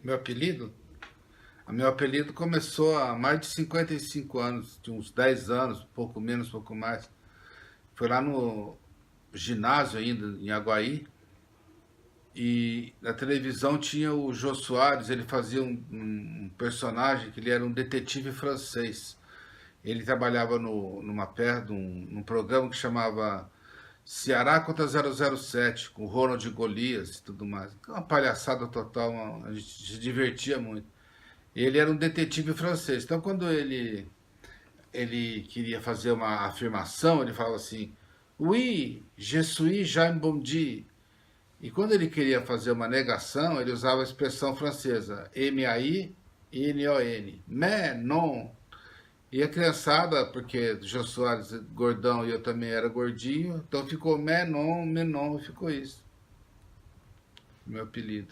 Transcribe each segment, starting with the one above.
Meu apelido? Meu apelido começou há mais de 55 anos, de uns 10 anos, pouco menos, pouco mais. Foi lá no ginásio ainda, em Aguaí, e na televisão tinha o Jô Soares, ele fazia um personagem que ele era um detetive francês. Ele trabalhava num programa que chamava Ceará contra 007, com Ronald Golias e tudo mais. Uma palhaçada total, a gente se divertia muito. Ele era um detetive francês. Então, quando ele queria fazer uma afirmação, ele falava assim: Oui, je suis Jean Bondy. E quando ele queria fazer uma negação, ele usava a expressão francesa M-A-I-N-O-N. Mais non. E a criançada, porque o Jô Soares é gordão e eu também era gordinho, então ficou Menon, Menon, ficou isso. Meu apelido.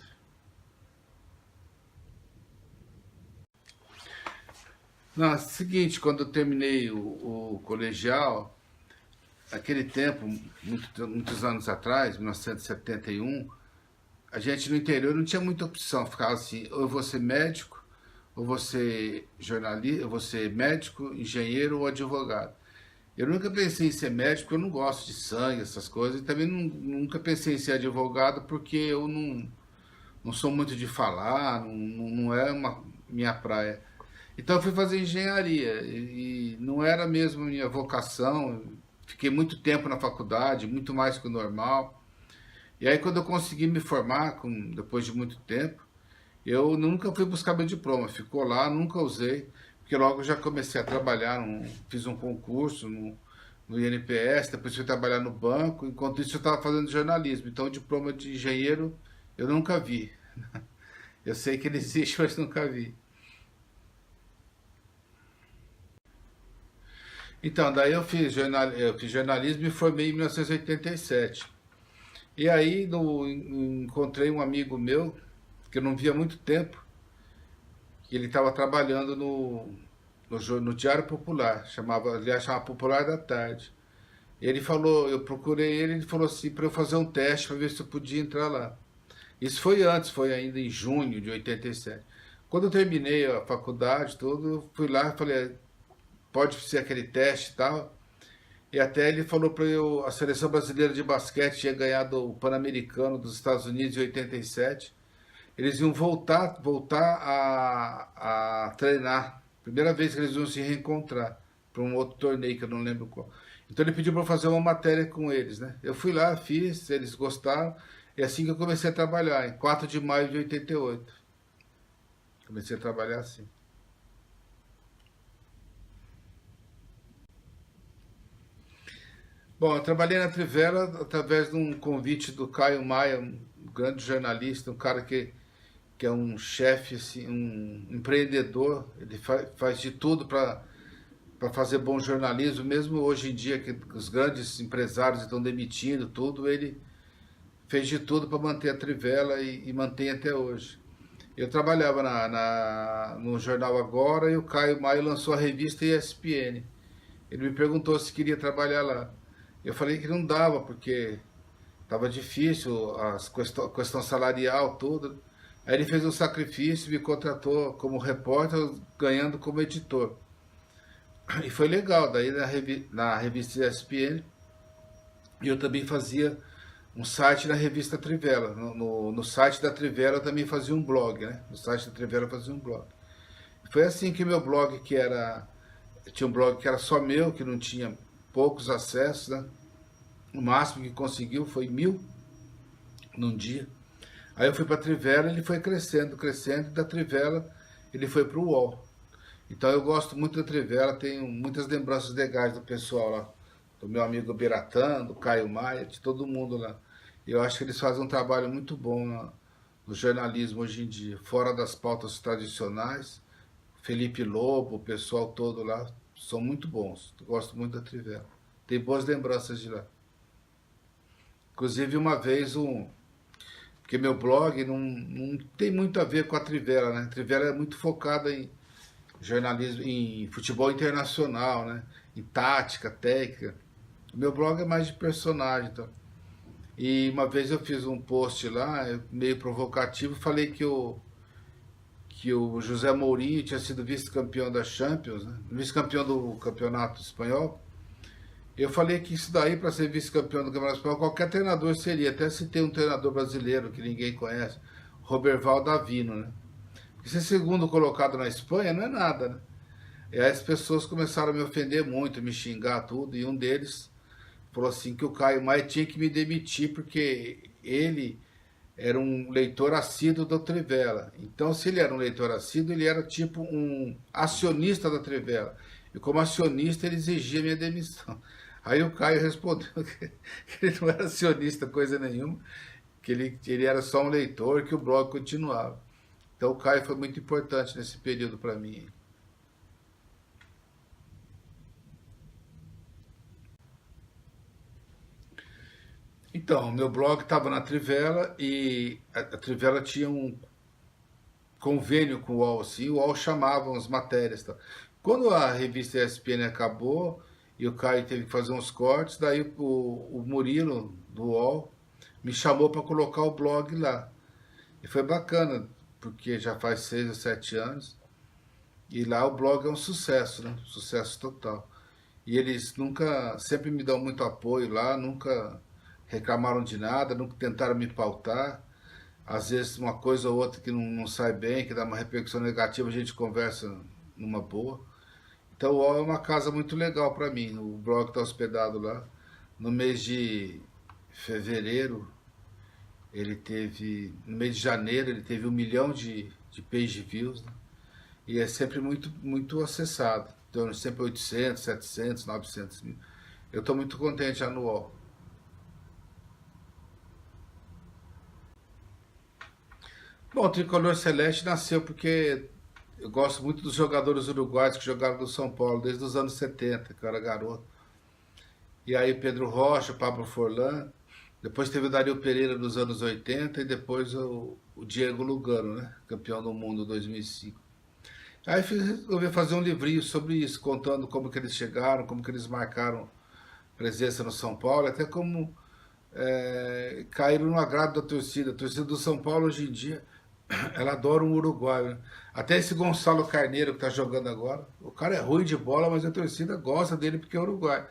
Não, é o seguinte, quando eu terminei o colegial, naquele tempo, muitos anos atrás, 1971, a gente no interior não tinha muita opção. Ficava assim, ou eu vou ser médico, ou vou ser jornalista, eu vou ser médico, engenheiro ou advogado. Eu nunca pensei em ser médico, porque eu não gosto de sangue, essas coisas. E também nunca pensei em ser advogado, porque eu não sou muito de falar, não é uma minha praia. Então eu fui fazer engenharia e não era mesmo minha vocação. Fiquei muito tempo na faculdade, muito mais que o normal. E aí quando eu consegui me formar, depois de muito tempo, eu nunca fui buscar meu diploma. Ficou lá, nunca usei, porque logo eu já comecei a trabalhar, fiz um concurso no INPS, depois fui trabalhar no banco. Enquanto isso eu estava fazendo jornalismo. Então o diploma de engenheiro eu nunca vi. Eu sei que ele existe, mas nunca vi. Então, daí eu fiz jornalismo e formei em 1987. E aí encontrei um amigo meu, que eu não via há muito tempo, que ele estava trabalhando no Diário Popular, aliás, chamava Popular da Tarde. Ele falou, eu procurei ele falou assim, para eu fazer um teste para ver se eu podia entrar lá. Isso foi antes, foi ainda em junho de 87. Quando eu terminei a faculdade, tudo, eu fui lá e falei, pode ser aquele teste e tal. E até ele falou para eu, a seleção brasileira de basquete tinha ganhado o Pan-Americano dos Estados Unidos em 87. Eles iam voltar a treinar. Primeira vez que eles iam se reencontrar para um outro torneio que eu não lembro qual. Então ele pediu para eu fazer uma matéria com eles, né? Eu fui lá, fiz, eles gostaram. E assim que eu comecei a trabalhar, em 4 de maio de 88. Comecei a trabalhar assim. Bom, eu trabalhei na Trivela através de um convite do Caio Maia, um grande jornalista, um cara que é um chefe, assim, um empreendedor. Ele faz de tudo para fazer bom jornalismo, mesmo hoje em dia que os grandes empresários estão demitindo tudo, ele fez de tudo para manter a Trivela e mantém até hoje. Eu trabalhava no jornal Agora e o Caio Maia lançou a revista ESPN. Ele me perguntou se queria trabalhar lá. Eu falei que não dava, porque estava difícil, a questão salarial, tudo. Aí ele fez um sacrifício e me contratou como repórter, ganhando como editor. E foi legal, daí na revista ESPN, eu também fazia um site na revista Trivela. No site da Trivela eu também fazia um blog, né? No site da Trivela eu fazia um blog. Foi assim que meu blog, tinha um blog que era só meu, que não tinha poucos acessos, né? O máximo que conseguiu foi 1.000 num dia. Aí eu fui para a Trivela, ele foi crescendo, crescendo, e da Trivela ele foi para o UOL. Então eu gosto muito da Trivela, tenho muitas lembranças legais do pessoal lá, do meu amigo Biratã, do Caio Maia, de todo mundo lá. Eu acho que eles fazem um trabalho muito bom no jornalismo hoje em dia, fora das pautas tradicionais. Felipe Lobo, o pessoal todo lá, são muito bons. Eu gosto muito da Trivela. Tem boas lembranças de lá. Inclusive uma vez porque meu blog não tem muito a ver com a Trivela, né? A Trivela é muito focada em jornalismo, em futebol internacional, né? Em tática, técnica. O meu blog é mais de personagem, então. E uma vez eu fiz um post lá, meio provocativo, falei que o José Mourinho tinha sido vice-campeão da Champions, né? Vice-campeão do campeonato espanhol. Eu falei que isso daí, para ser vice-campeão do campeonato espanhol, qualquer treinador seria. Até se tem um treinador brasileiro que ninguém conhece, Roberval Davino, né? Porque ser segundo colocado na Espanha não é nada, né? E aí as pessoas começaram a me ofender muito, me xingar tudo, e um deles falou assim que o Caio Maia tinha que me demitir porque ele era um leitor assíduo da Trivela. Então, se ele era um leitor assíduo, ele era tipo um acionista da Trivela. E como acionista, ele exigia minha demissão. Aí o Caio respondeu que ele não era acionista, coisa nenhuma, que ele era só um leitor, que o blog continuava. Então o Caio foi muito importante nesse período para mim. Então, meu blog estava na Trivela e a Trivela tinha um convênio com o UOL, assim, o UOL chamava as matérias. Tá? Quando a revista ESPN acabou e o Caio teve que fazer uns cortes, daí o Murilo, do UOL, me chamou para colocar o blog lá. E foi bacana, porque já faz 6 ou 7 anos, e lá o blog é um sucesso, né? Sucesso total. E eles nunca, sempre me dão muito apoio lá, nunca reclamaram de nada, nunca tentaram me pautar. Às vezes uma coisa ou outra que não sai bem, que dá uma repercussão negativa, a gente conversa numa boa. Então o UOL é uma casa muito legal para mim. O blog está hospedado lá. No mês de fevereiro, ele teve. No mês de janeiro, ele teve 1 milhão de page views. Né? E é sempre muito acessado. Então, sempre 800, 700, 900 mil. Eu estou muito contente já no UOL. Bom, o Tricolor Celeste nasceu porque eu gosto muito dos jogadores uruguaios que jogaram no São Paulo desde os anos 70, que eu era garoto. E aí Pedro Rocha, Pablo Forlan, depois teve o Dario Pereira nos anos 80 e depois o Diego Lugano, né? Campeão do mundo em 2005. Aí resolvi fazer um livrinho sobre isso, contando como que eles chegaram, como que eles marcaram presença no São Paulo, até como caíram no agrado da torcida. A torcida do São Paulo hoje em dia, ela adora um uruguaio. Né? Até esse Gonçalo Carneiro que está jogando agora, o cara é ruim de bola, mas a torcida gosta dele porque é uruguaio.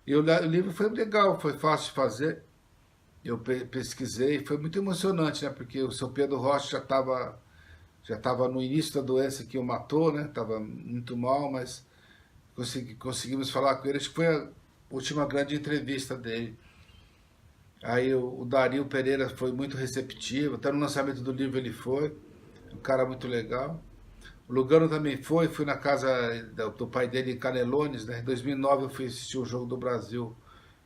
E o livro foi legal, foi fácil de fazer. Eu pesquisei, foi muito emocionante, né? Porque o seu Pedro Rocha já estava no início da doença que o matou, né? Estava muito mal, mas conseguimos falar com ele. Acho que foi a última grande entrevista dele. Aí o Dario Pereira foi muito receptivo, até no lançamento do livro ele foi, um cara muito legal. O Lugano também foi, fui na casa do pai dele em Canelones, né? Em 2009 eu fui assistir o jogo do Brasil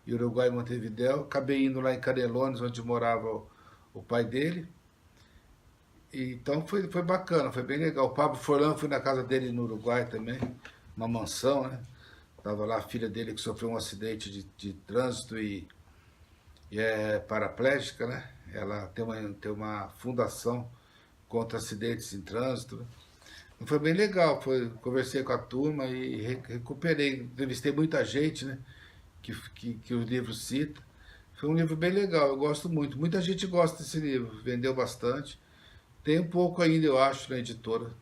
e Uruguai e Montevidéu, acabei indo lá em Canelones, onde morava o pai dele. E, então foi bacana, foi bem legal. O Pablo Forlan fui na casa dele no Uruguai também, uma mansão, né? Tava lá a filha dele que sofreu um acidente de trânsito e é paraplégica, né? Ela tem uma fundação contra acidentes em trânsito. Né? Foi bem legal, conversei com a turma e recuperei, entrevistei muita gente, né? Que o livro cita. Foi um livro bem legal, eu gosto muito. Muita gente gosta desse livro, vendeu bastante. Tem um pouco ainda, eu acho, na editora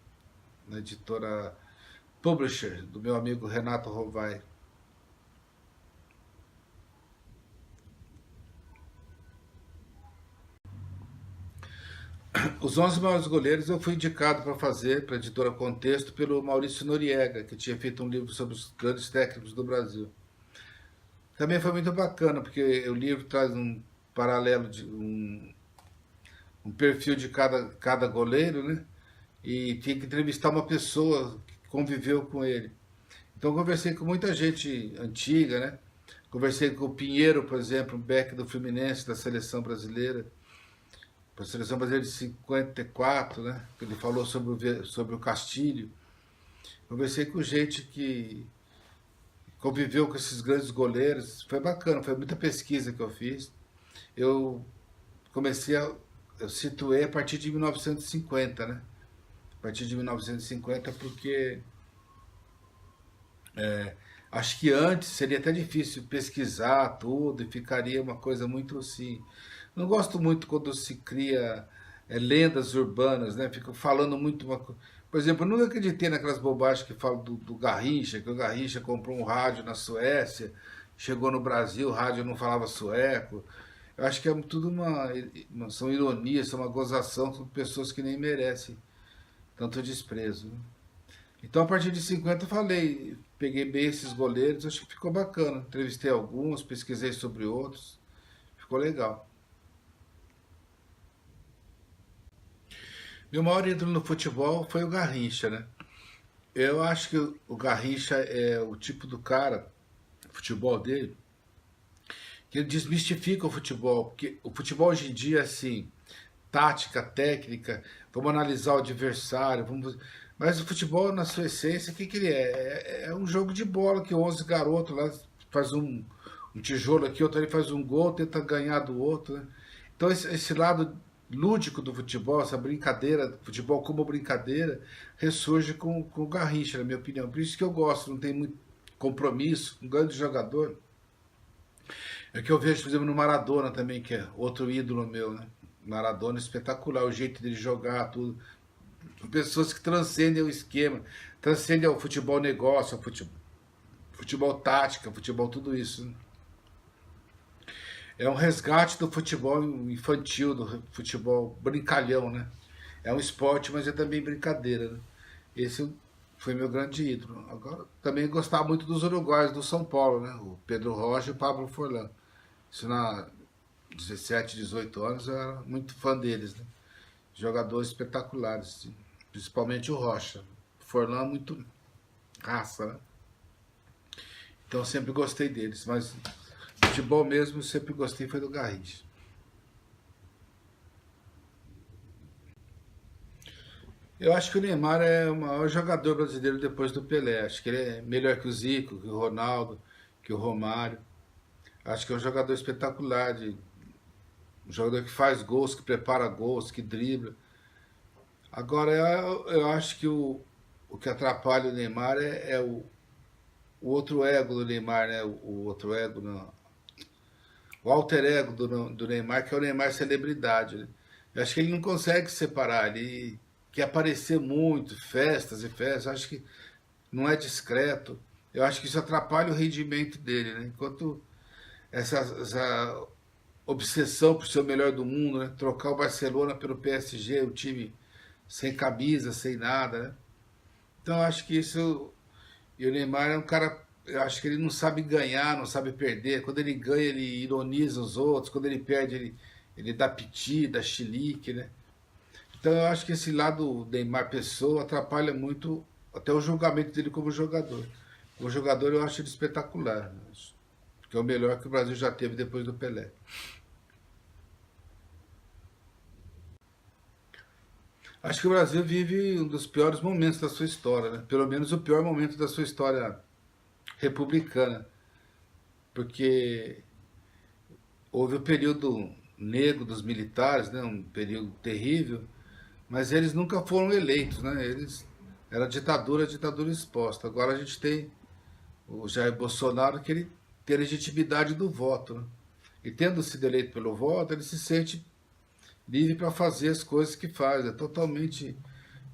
Publisher, do meu amigo Renato Rovai. Os 11 maiores goleiros eu fui indicado para fazer, para a editora Contexto, pelo Maurício Noriega, que tinha feito um livro sobre os grandes técnicos do Brasil. Também foi muito bacana, porque o livro traz um paralelo, um perfil de cada goleiro, né? E tinha que entrevistar uma pessoa que conviveu com ele. Então eu conversei com muita gente antiga, né? Conversei com o Pinheiro, por exemplo, o back do Fluminense, da seleção brasileira. A seleção brasileira de 54, né? Ele falou sobre o Castilho. Conversei com gente que conviveu com esses grandes goleiros. Foi bacana, foi muita pesquisa que eu fiz. Eu comecei a. Eu situei a partir de 1950, né? A partir de 1950, porque acho que antes seria até difícil pesquisar tudo e ficaria uma coisa muito assim. Não gosto muito quando se cria. lendas urbanas, né? Ficam falando muito Por exemplo, eu nunca acreditei naquelas bobagens que falam do Garrincha, que o Garrincha comprou um rádio na Suécia, chegou no Brasil, o rádio não falava sueco. Eu acho que é tudo são ironias, são uma gozação, são pessoas que nem merecem tanto desprezo, né? Então, a partir de 50 eu falei, peguei bem esses goleiros, acho que ficou bacana. Entrevistei alguns, pesquisei sobre outros, ficou legal. Meu maior ídolo no futebol foi o Garrincha, né? Eu acho que o Garrincha é o tipo do cara, o futebol dele, que ele desmistifica o futebol, porque o futebol hoje em dia é assim, tática, técnica, vamos analisar o adversário, mas o futebol, na sua essência, o que, que ele é? É um jogo de bola que 11 garotos lá faz um tijolo aqui, outro ali faz um gol, tenta ganhar do outro, né? Então esse lado lúdico do futebol, essa brincadeira, futebol como brincadeira, ressurge com o Garrincha, na minha opinião. Por isso que eu gosto, não tem muito compromisso, um grande jogador. É que eu vejo, por exemplo, no Maradona também, que é outro ídolo meu, né? Maradona é espetacular, o jeito dele jogar, tudo. Pessoas que transcendem o esquema, transcendem o futebol negócio, o futebol tática, futebol tudo isso, né? É um resgate do futebol infantil, do futebol brincalhão, né? É um esporte, mas é também brincadeira, né? Esse foi meu grande ídolo. Agora, também gostava muito dos uruguaios do São Paulo, né? O Pedro Rocha e o Pablo Forlan. Isso na 17, 18 anos eu era muito fã deles, né? Jogadores espetaculares, assim. Principalmente o Rocha. O Forlan muito raça, né? Então eu sempre gostei deles, mas futebol mesmo sempre gostei foi do Garrincha. Eu acho que o Neymar é o maior jogador brasileiro depois do Pelé. Acho que ele é melhor que o Zico, que o Ronaldo, que o Romário. Acho que é um jogador espetacular, um jogador que faz gols, que prepara gols, que dribla. Agora, eu acho que o que atrapalha o Neymar é o outro ego do Neymar, né? O outro ego, não. O alter ego do Neymar, que é o Neymar celebridade, né? Eu acho que ele não consegue separar, ele quer aparecer muito, festas e festas, eu acho que não é discreto. Eu acho que isso atrapalha o rendimento dele, né? Enquanto essa obsessão por ser o melhor do mundo, né? Trocar o Barcelona pelo PSG, o time sem camisa, sem nada, né? Então eu acho que isso. E o Neymar é um cara. Eu acho que ele não sabe ganhar, não sabe perder. Quando ele ganha, ele ironiza os outros. Quando ele perde, ele dá piti, dá chilique, né? Então eu acho que esse lado Neymar pessoa atrapalha muito até o julgamento dele como jogador. Como jogador eu acho ele espetacular, né? Que é o melhor que o Brasil já teve depois do Pelé. Acho que o Brasil vive um dos piores momentos da sua história, né? Pelo menos o pior momento da sua história republicana, porque houve o período negro dos militares, né? Um período terrível, mas eles nunca foram eleitos, né? Eles era ditadura exposta. Agora a gente tem o Jair Bolsonaro que ele tem a legitimidade do voto, né? E tendo sido eleito pelo voto, ele se sente livre para fazer as coisas que faz. É totalmente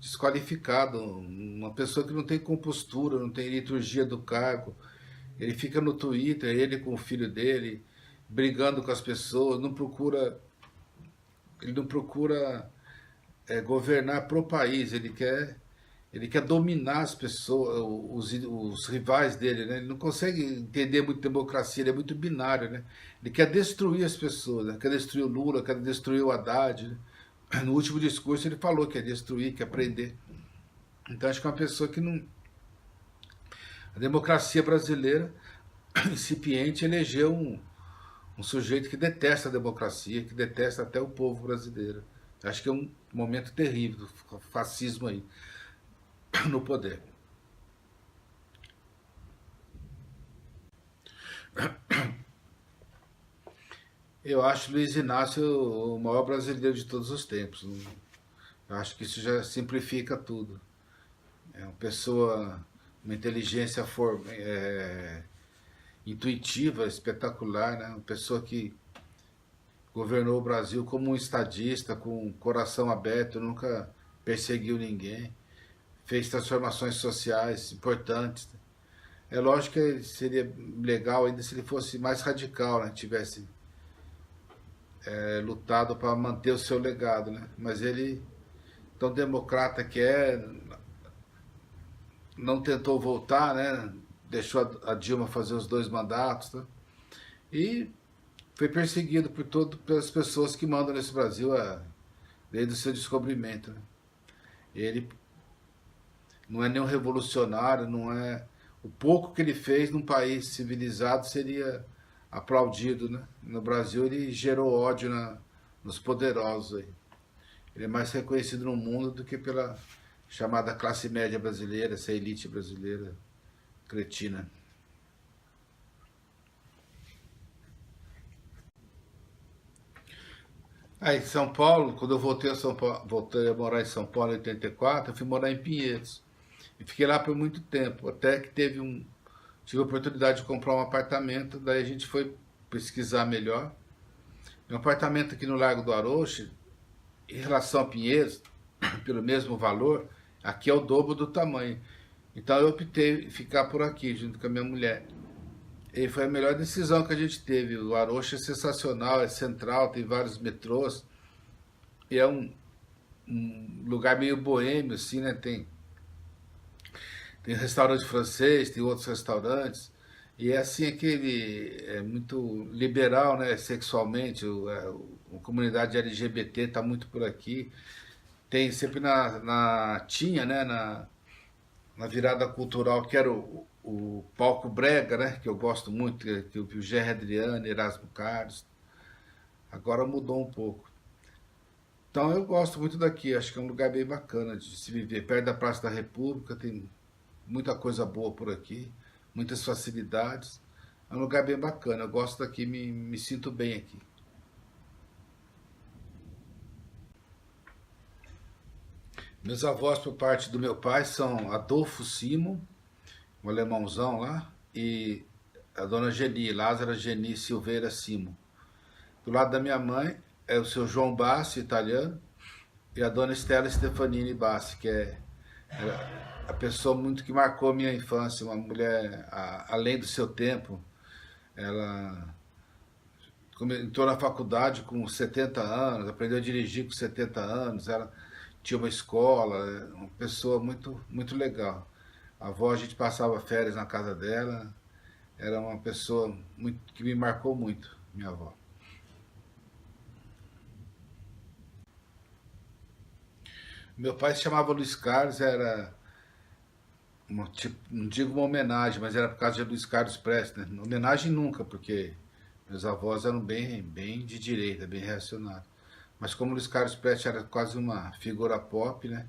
desqualificado. Uma pessoa que não tem compostura, não tem liturgia do cargo. Ele fica no Twitter, ele com o filho dele, brigando com as pessoas, ele não procura governar pro país, ele quer dominar as pessoas, os rivais dele, né? Ele não consegue entender muito democracia, ele é muito binário, né? Ele quer destruir as pessoas, né? Quer destruir o Lula, quer destruir o Haddad, né? No último discurso ele falou que é destruir, que é prender. Então acho que é uma pessoa que não. A democracia brasileira, incipiente, elegeu um sujeito que detesta a democracia, que detesta até o povo brasileiro. Acho que é um momento terrível do fascismo aí no poder. Eu acho Luiz Inácio o maior brasileiro de todos os tempos. Eu acho que isso já simplifica tudo. É uma pessoa, uma inteligência intuitiva, espetacular, né? Uma pessoa que governou o Brasil como um estadista, com o coração aberto, nunca perseguiu ninguém, fez transformações sociais importantes. É lógico que seria legal ainda se ele fosse mais radical, né? Tivesse lutado para manter o seu legado, né? Mas ele, tão democrata que é, não tentou voltar, né? Deixou a Dilma fazer os 2 mandatos, tá? E foi perseguido pelas pessoas que mandam nesse Brasil desde o seu descobrimento, né? Ele não é nenhum revolucionário, não é. O pouco que ele fez num país civilizado seria aplaudido, né? No Brasil ele gerou ódio nos poderosos aí. Ele é mais reconhecido no mundo do que pela chamada classe média brasileira, essa elite brasileira cretina. Aí em São Paulo, quando eu voltei a São Paulo, voltei a morar em São Paulo em 84, eu fui morar em Pinheiros. E fiquei lá por muito tempo, até que tive a oportunidade de comprar um apartamento, daí a gente foi pesquisar melhor. Um apartamento aqui no Largo do Arouche, em relação a Pinheiros, pelo mesmo valor, aqui é o dobro do tamanho. Então eu optei em ficar por aqui, junto com a minha mulher. E foi a melhor decisão que a gente teve. O Arouche é sensacional, é central, tem vários metrôs. E é um lugar meio boêmio, assim, né? Tem restaurante francês, tem outros restaurantes. E é assim, aquele é muito liberal, né, sexualmente, a comunidade LGBT está muito por aqui. Tem sempre tinha, né, na virada cultural, que era o palco brega, né, que eu gosto muito, que o Gerry Adriano, Erasmo Carlos, agora mudou um pouco. Então eu gosto muito daqui, acho que é um lugar bem bacana de se viver, perto da Praça da República, tem muita coisa boa por aqui, muitas facilidades. É um lugar bem bacana, eu gosto daqui, me sinto bem aqui. Meus avós, por parte do meu pai, são Adolfo Simo, um alemãozão lá, e a dona Geni, Lázara Geni Silveira Simo. Do lado da minha mãe é o seu João Bassi, italiano, e a dona Estela Stefanini Bassi, que é a pessoa muito que marcou a minha infância, uma mulher além do seu tempo. Ela entrou na faculdade com 70 anos, aprendeu a dirigir com 70 anos, ela tinha uma escola, uma pessoa muito, muito legal. A avó, a gente passava férias na casa dela, era uma pessoa que me marcou muito, minha avó. Meu pai se chamava Luiz Carlos, era tipo, não digo uma homenagem, mas era por causa de Luiz Carlos Prestes, né? Homenagem nunca, porque meus avós eram bem de direita, bem reacionários. Mas como Luiz Carlos Prestes era quase uma figura pop, né?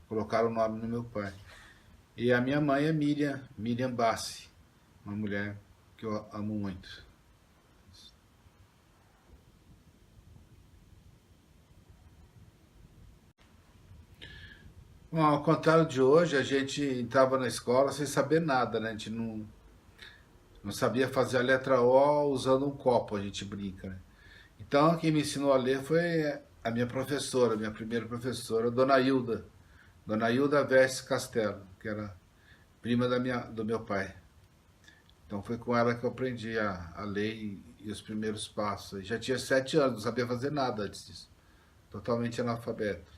Colocaram o nome no meu pai. E a minha mãe é Miriam Bassi, uma mulher que eu amo muito. Bom, ao contrário de hoje, a gente entrava na escola sem saber nada, né? A gente não sabia fazer a letra O usando um copo, a gente brinca, né? Então, quem me ensinou a ler foi a minha professora, minha primeira professora, Dona Hilda. Dona Hilda Vestes Castelo, que era prima do meu pai. Então foi com ela que eu aprendi a ler e os primeiros passos. Já tinha 7 anos, não sabia fazer nada antes disso. Totalmente analfabeto.